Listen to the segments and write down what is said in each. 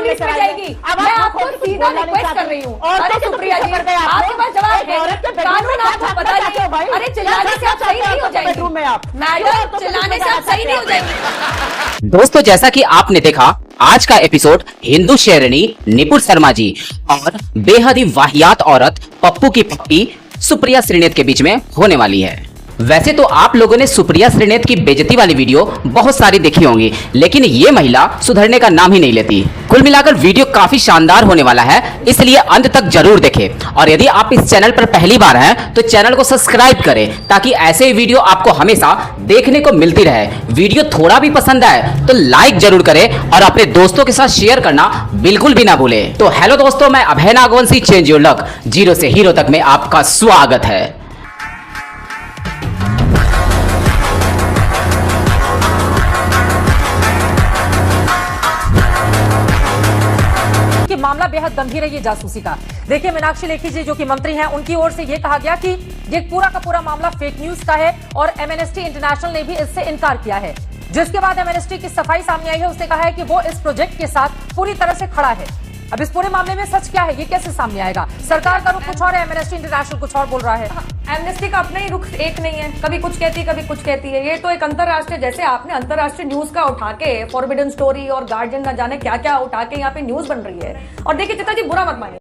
बीच में जाएगी। मैं आपको सीधा रिक्वेस्ट कर रही हूँ। अरे सुप्रिया जी, आपके पास जवाब है, कानून आपको पता नहीं। अरे चिल्लाने से आप सही नहीं हो जाएंगे मैडम, चिल्लाने से आप सही नहीं हो जाएंगे। दोस्तों, जैसा कि आपने देखा, आज का एपिसोड हिंदू शेरनी निपुण शर्मा जी और बेहद ही वाहियात औरत पप्पू की पप्पी सुप्रिया श्रीनेत के बीच में होने वाली है। वैसे तो आप लोगों ने सुप्रिया श्रीनेत की बेइज्जती वाली वीडियो बहुत सारी देखी होंगी, लेकिन ये महिला सुधरने का नाम ही नहीं लेती। कुल मिलाकर वीडियो काफी शानदार होने वाला है, इसलिए अंत तक जरूर देखें। और यदि आप इस चैनल पर पहली बार हैं तो चैनल को सब्सक्राइब करें, ताकि ऐसे वीडियो आपको हमेशा देखने को मिलती रहे। वीडियो थोड़ा भी पसंद आए तो लाइक जरूर करें और अपने दोस्तों के साथ शेयर करना बिल्कुल भी ना भूलें। तो हेलो दोस्तों, मैं Abhay Nagvanshi, change your luck, zero से हीरो तक में आपका स्वागत है। मामला बेहद गंभीर है ये जासूसी का। देखिए, मीनाक्षी लेखी जी जो कि मंत्री हैं, उनकी ओर से ये कहा गया कि ये पूरा का पूरा मामला फेक न्यूज का है और एमनेस्टी इंटरनेशनल ने भी इससे इनकार किया है। जिसके बाद एमनेस्टी की सफाई सामने आई है, उसने कहा है कि वो इस प्रोजेक्ट के साथ पूरी तरह से खड़ा है। अब इस पूरे मामले में सच क्या है, ये कैसे सामने आएगा? सरकार का रुख कुछ और है, एमनेस्टी इंटरनेशनल कुछ और बोल रहा है। एमनेस्टी का अपना ही रुख एक नहीं है, कभी कुछ कहती है कभी कुछ कहती है। ये तो एक अंतरराष्ट्रीय, जैसे आपने अंतरराष्ट्रीय न्यूज का उठा के फॉरबिडन स्टोरी और गार्जियन न जाने क्या क्या उठा के यहाँ पे न्यूज बन रही है। और देखिए चित्रा जी, बुरा मत मानिए,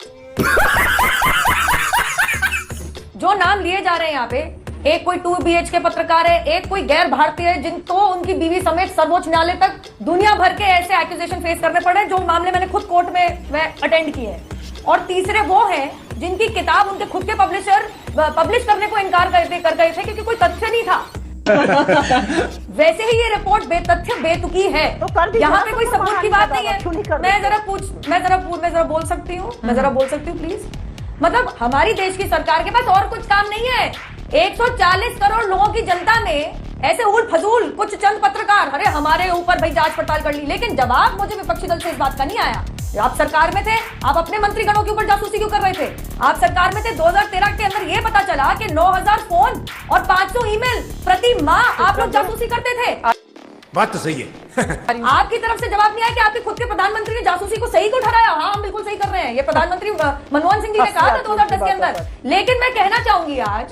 जो नाम लिए जा रहे हैं यहाँ पे, एक कोई 2 BHK पत्रकार है, एक कोई गैर भारतीय है, जिनको उनकी बीवी समेत सर्वोच्च न्यायालय तक दुनिया भर के ऐसे एक्यूजेशन फेस करने पड़े जो मामले मैंने खुद कोर्ट में अटेंड किए हैं। और तीसरे वो हैं जिनकी किताब उनके खुद के पब्लिशर पब्लिश करने को इनकार कर गए थे क्योंकि कोई तथ्य नहीं था। वैसे ही ये रिपोर्ट बेतथ्य बेतुकी है, तो यहाँ पे कोई सबूत की बात नहीं है। मैं जरा बोल सकती हूँ प्लीज। मतलब हमारी देश की सरकार के पास और कुछ काम नहीं है। 140 करोड़ लोगों की जनता में ऐसे उल फजूल कुछ चंद पत्रकार, अरे हमारे ऊपर भाई जांच पड़ताल कर ली, लेकिन जवाब मुझे विपक्षी दल से इस बात का नहीं आया। आप सरकार में थे, आप अपने मंत्रीगणों के ऊपर जासूसी क्यों कर रहे थे? आप सरकार में थे, 2013 के अंदर ये पता चला कि 9000 फोन और 500 ईमेल प्रति माह आप लोग जासूसी करते थे। बात तो सही है। आपकी तरफ से जवाब नहीं आया कि आपके खुद के प्रधानमंत्री ने जासूसी को सही को ठहराया। हाँ, हम बिल्कुल सही कर रहे हैं, ये प्रधानमंत्री मनमोहन सिंह जी ने कहा था 2010 के अंदर। लेकिन मैं कहना चाहूंगी, आज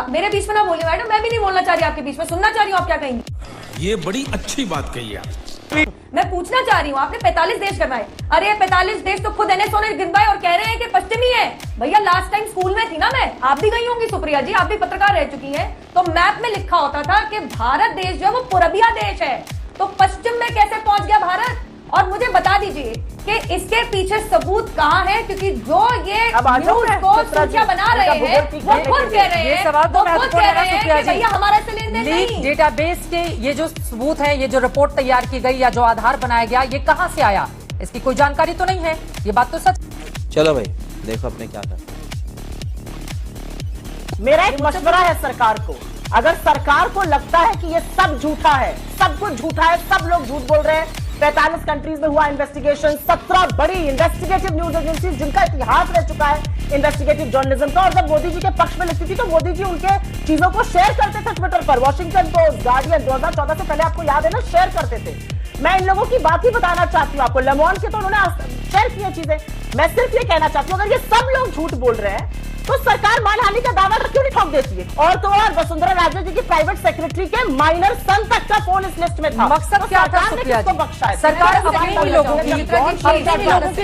मेरे बीच में ना बोलिए मैडम, मैं भी नहीं बोलना चाह रही आपके बीच में, सुनना चाह रही हूँ आप क्या कहेंगी। ये बड़ी अच्छी बात कही है। मैं पूछना चाह रही हूँ, आपने 45 देश करवाए। अरे 45 देश तो खुद NSO ने गिनवाए और कह रहे हैं कि पश्चिमी है। भैया लास्ट टाइम स्कूल में थी ना मैं, आप भी गई होंगी सुप्रिया जी, आप भी पत्रकार रह चुकी हैं, तो मैप में लिखा होता था कि भारत देश जो है वो पूरबिया देश है। तो पश्चिम में कैसे पहुंच गया भारत? और मुझे बता दीजिए कि इसके पीछे सबूत कहाँ है? क्योंकि जो ये न्यूज को सूचियां बना रहे हैं वो खुद कह रहे हैं, भैया हमारा से लेन देन नहीं। डेटाबेस के ये जो सबूत है, ये जो रिपोर्ट तैयार की गई या जो आधार बनाया गया, ये कहाँ से आया? इसकी कोई जानकारी तो नहीं है, ये बात तो सच। चलो भाई देखो अपने क्या कर। मेरा एक मशवरा है सरकार को, अगर सरकार को लगता है कि ये सब झूठा है, सब कुछ झूठा है, सब लोग झूठ बोल रहे हैं, 45 कंट्रीज में हुआ इन्वेस्टिगेशन, 17 बड़ी इन्वेस्टिगेटिव न्यूज एजेंसीज जिनका इतिहास रह चुका है इन्वेस्टिगेटिव जर्नलिज्म का, और जब मोदी जी के पक्ष में लिखती थी तो मोदी जी उनके चीजों को शेयर करते थे ट्विटर पर। वॉशिंगटन पोस्ट, गार्डियन 2014 से पहले आपको याद है ना, शेयर करते थे। मैं इन लोगों की बात ही बताना चाहती हूँ आपको, लेमॉन के तो उन्होंने शेयर की चीजें। मैं सिर्फ ये कहना चाहती हूँ, अगर ये सब लोग झूठ बोल रहे हैं तो सरकार मानहानि का दावा क्यों नहीं ठोक देती है? और तो और वसुंधरा राजे जी की प्राइवेट सेक्रेटरी के माइनर सन तक का फोन इस लिस्ट में था। मकसद क्या था? सरकार अपने लोगों की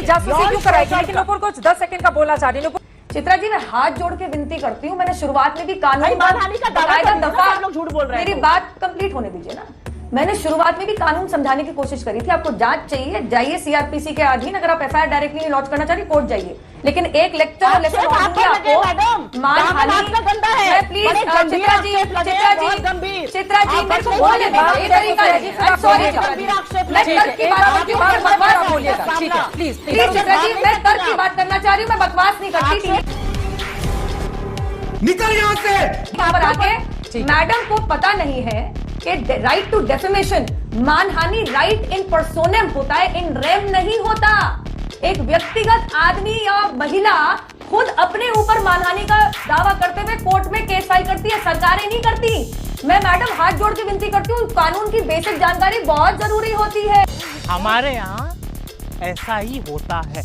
जासूसी क्यों कराएगी? लेकिन ऊपर कुछ 10 सेकंड का बोलना चाह रही हूँ। चित्रा जी, मैं हाथ जोड़ के विनती करती हूँ, मैंने शुरुआत में भी कानून मानहानि का दावा, लोग झूठ बोल रहे हैं। मेरी बात कंप्लीट होने दीजिए ना। मैंने शुरुआत में भी कानून समझाने की कोशिश करी थी, आपको जांच चाहिए, जाइए CRPC के अधीन, अगर आप FIR डायरेक्टली लॉन्च करना चाह रही कोर्ट जाइए, लेकिन एक लेक्चर आपको मानहानि का गंदा है। प्लीज चित्रा जी मेरे को बोलने दीजिए, ये तरीका है। सॉरी मैं तर्क की बात बोलिएगा, ठीक है प्लीज चित्रा जी, मैं तर्क की बात करना चाह रही हूँ, मैं बकवास नहीं करती। निकल यहाँ से। यहाँ पर आके मैडम को पता नहीं है कि राइट टू डेफेमेशन, मानहानि राइट इन पर्सोनम होता है, इन रेम नहीं होता। एक व्यक्तिगत आदमी या महिला खुद अपने ऊपर मानहानि का दावा करते हुए कोर्ट में केस फाइल करती है, सरकारें नहीं करती। मैं मैडम हाथ जोड़ के विनती करती हूँ, कानून की बेसिक जानकारी बहुत जरूरी होती है। हमारे यहाँ ऐसा ही होता है।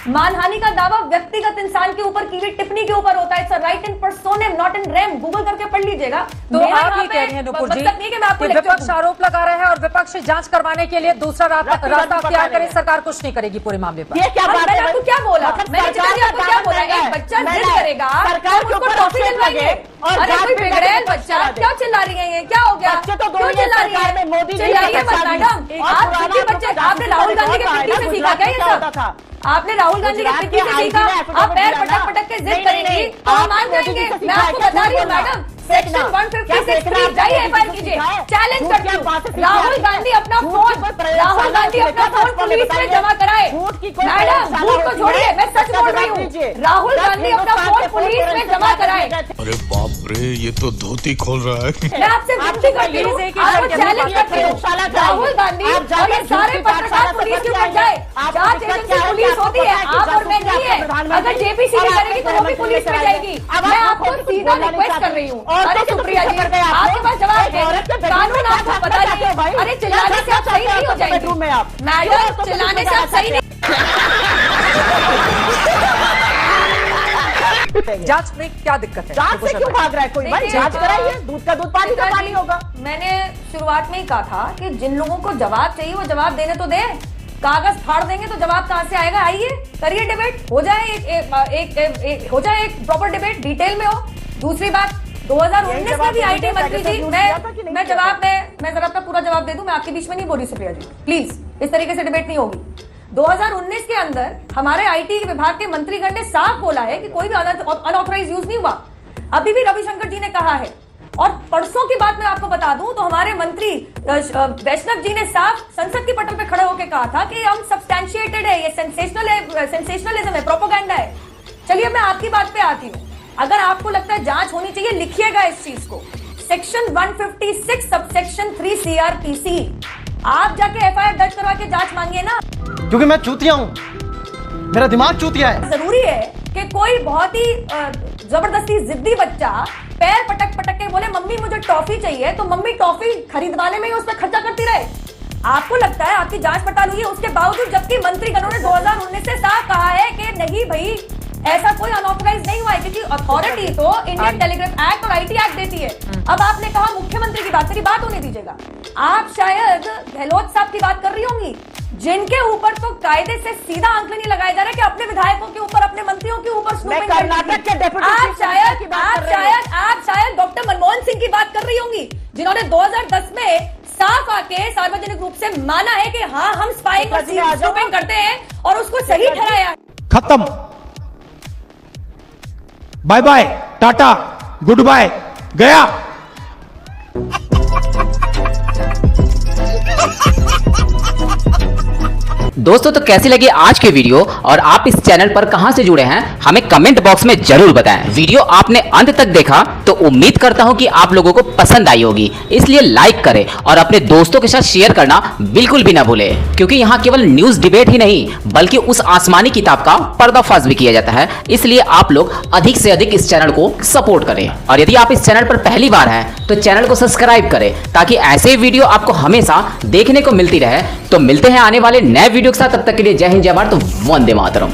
मानहानि का दावा व्यक्तिगत इंसान के ऊपर की हुई टिप्पणी के ऊपर होता है। It's right in personam not in rem. Google करके पढ़ लीजिएगा। तो मेरा आप यहाँ ये कह रहे हैं पे नुपुर जी मतलब नहीं कि मैं आपको कि lecture विपक्ष दूं। आरोप लगा रहा है और विपक्ष जांच करवाने के लिए दूसरा रास्ता अख्तियार करे, सरकार कुछ नहीं करेगी पूरे मामले पर। ये क्या बात मैंने है? आपको क्या बोला? मतलब मैंने सरकार चित्रा जी आपको का क्या दावा बोला? है। एक बच्चा नहीं, जिद नहीं, करेगा, सरकार हम के उसको ऊपर टॉफी आक्षेप दिलवाएंगे। लगे और अरे जांच कोई पे बिगड़ेल जाके बच्चा, करा दे। क्या चिल्ला रही है? ये क्या हो गया? बच्चे तो दो क्यों ही चिल्ला रही सरकार में मोदी है? जी चिल्लाइए ने मत बचा मैडम। दी। आप और खुद भी पुराना बच्चे, तो आपने राहुल गांधी के बहुत पिट्ठी से आया, सीखा क्या ये गुजरात में सब? क्या होता था? आपने राहुल गांधी के गुजरात पिट्ठी के से आईजी सीखा? ने आप एफिडेविट पैर दिया पटक ना। पटक के जिद नहीं, करेंगी नहीं, तो हम आपने मान मोदी जी जाएंगे। से मैं सीखा आपको है, बता रही हूँ बोलना। मैडम, सेक्शन क्या 156 सेक्शन आप जाइए मोदी जी एफआईआर से कीजिए। सीखा है? चैलेंज झूठ करती की हूँ। बात से सीखा राहुल है। गांधी अपना झूठ फोन, की कोई प्रयोगशाला राहुल गांधी होती है, अपना क्या फोन आपको पुलिस में बताइए? जमा कराए। झूठ की कोई मैडम प्रयोगशाला झूठ को होती छोड़िए, है। मैं सच इसका बोल रही जवाब हूँ। दीजिए। राहुल दस गांधी अपना हिंदुस्तान फोन के पुलिस में फोरेंसिक जमा कराए। अरे बाप रे, ये तो धोती खोल रहा है। मैं आपसे विनती करती हूँ, प्लीज एक आपको एक चैलेंज करके करती हूँ। प्रयोगशाला जाइए। राहुल गांधी आप और जाकर ये सारे झूठ की पत्रकार पाठशाला पुलिस से के बच ऊपर जाए। आपको जांच दिक्कत एजेंसी क्या है? पुलिस आपको होती पता है, है कि आप और मैं जासूसी नहीं है। आपका प्रधानमंत्री अगर जेपीसी और भी आपके करेगी तो वो भी गृहमंत्री पुलिस में लेकर जाएगी। आएगी। अब मैं आपको आपको खुद सीधा बोलना नहीं रिक्वेस्ट कर चाहती। रही हूँ। और अरे तो सुप्रिया जी, कर गए आप आपके पास जवाब एक औरत के है। bedroom कानून में आपको क्या पता चाहते हो भाई? नहीं। अरे चिल्लाने से आप सही नहीं हो जाएंगे। बेडरूम में आप मैडम चिल्लाने से आप सही नहीं। जांच में क्या दिक्कत है? जांच से क्यों भाग रहा है कोई? भाई देखिए, जांच कराइए, दूध का दूध, पानी का चित्रा पानी जी, होगा। मैंने शुरुआत में ही कहा था कि जिन लोगों को जवाब चाहिए वो जवाब देने तो दे। कागज फाड़ देंगे तो जवाब कहां से आएगा? आइए करिए डिबेट, हो जाए हो जाए एक प्रॉपर डिबेट, डिटेल में हो। दूसरी बात, 2019 में भी आईटी मंत्री जी, मैं जवाब मैं जरा अपना पूरा जवाब दे दूं। मैं आपके बीच में नहीं बोल रही सुप्रिया जी, प्लीज इस तरीके से डिबेट नहीं होगी। 2019 के अंदर हमारे आईटी विभाग के मंत्रीगण ने साफ बोला है कि कोई भी अनऑथराइज यूज नहीं हुआ। अभी भी रविशंकर जी ने कहा है। और परसों की बात मैं आपको बता दूं तो हमारे मंत्री वैष्णव जी ने साफ संसद की पटल पे खड़े होकर कहा था कि हम सब्सटैंशिएटेड है, ये सेंसेशनलिज्म है, प्रोपेगेंडा है। चलिए मैं आपकी बात पे आती हूं। अगर आपको लगता है जांच होनी चाहिए, लिखिएगा इस चीज को, सेक्शन 156 सबसेक्शन 3 CRPC। आप जाके एफआईआर दर्ज करवा के जांच मांगिए ना। क्योंकि मैं चूतिया हूं, मेरा दिमाग चूतिया है। जरूरी है कि कोई बहुत ही जबरदस्ती जिद्दी बच्चा पैर पटक पटक के बोले मम्मी मुझे टॉफी चाहिए, तो मम्मी टॉफी खरीदवाने में ही उस पर खर्चा करती रहे। आपको लगता है आपकी जांच पड़ताल हुई है, उसके बावजूद जबकि मंत्रीगणों ने 2019 से साफ कहा है कि नहीं भाई ऐसा कोई अनऑथराइज नहीं हुआ है, क्योंकि अथॉरिटी तो इंडियन टेलीग्राफ एक्ट और आईटी एक्ट देती है। अब आपने कहा मुख्यमंत्री की बात, मेरी बात होने दीजिएगा। आप शायद गहलोत साहब की बात कर रही होंगी, जिनके ऊपर तो कायदे से सीधा आंकलन नहीं लगाया जा रहा है कि अपने विधायकों के ऊपर, अपने मंत्रियों के ऊपर स्नूपिंग करती थी। कर्नाटक के डेप्यूटी आप चीफ मिनिस्टर की बात कर रही हैं। आप शायद डॉक्टर मनमोहन सिंह की बात कर रही होंगी, जिन्होंने 2010 में साफ आके सार्वजनिक रूप से माना है कि हाँ हम स्पाइंग और स्नूपिंग करते हैं और उसको सही ठहराया। खत्म, bye bye, tata, goodbye, गया। दोस्तों तो कैसी लगी आज की वीडियो और आप इस चैनल पर कहां से जुड़े हैं हमें कमेंट बॉक्स में जरूर बताएं। वीडियो आपने अंत तक देखा तो उम्मीद करता हूं कि आप लोगों को पसंद आई होगी, इसलिए लाइक करें और अपने दोस्तों के साथ शेयर करना बिल्कुल भी ना भूलें, क्योंकि यहां केवल न्यूज डिबेट ही नहीं बल्कि उस आसमानी किताब का पर्दाफाश भी किया जाता है। इसलिए आप लोग अधिक से अधिक इस चैनल को सपोर्ट करें और यदि आप इस चैनल पर पहली बार हैं तो चैनल को सब्सक्राइब करें ताकि ऐसे वीडियो आपको हमेशा देखने को मिलती रहे। तो मिलते हैं आने वाले नए वीडियो के साथ, तब तक के लिए जय हिंद जय भारत, वंदे मातरम।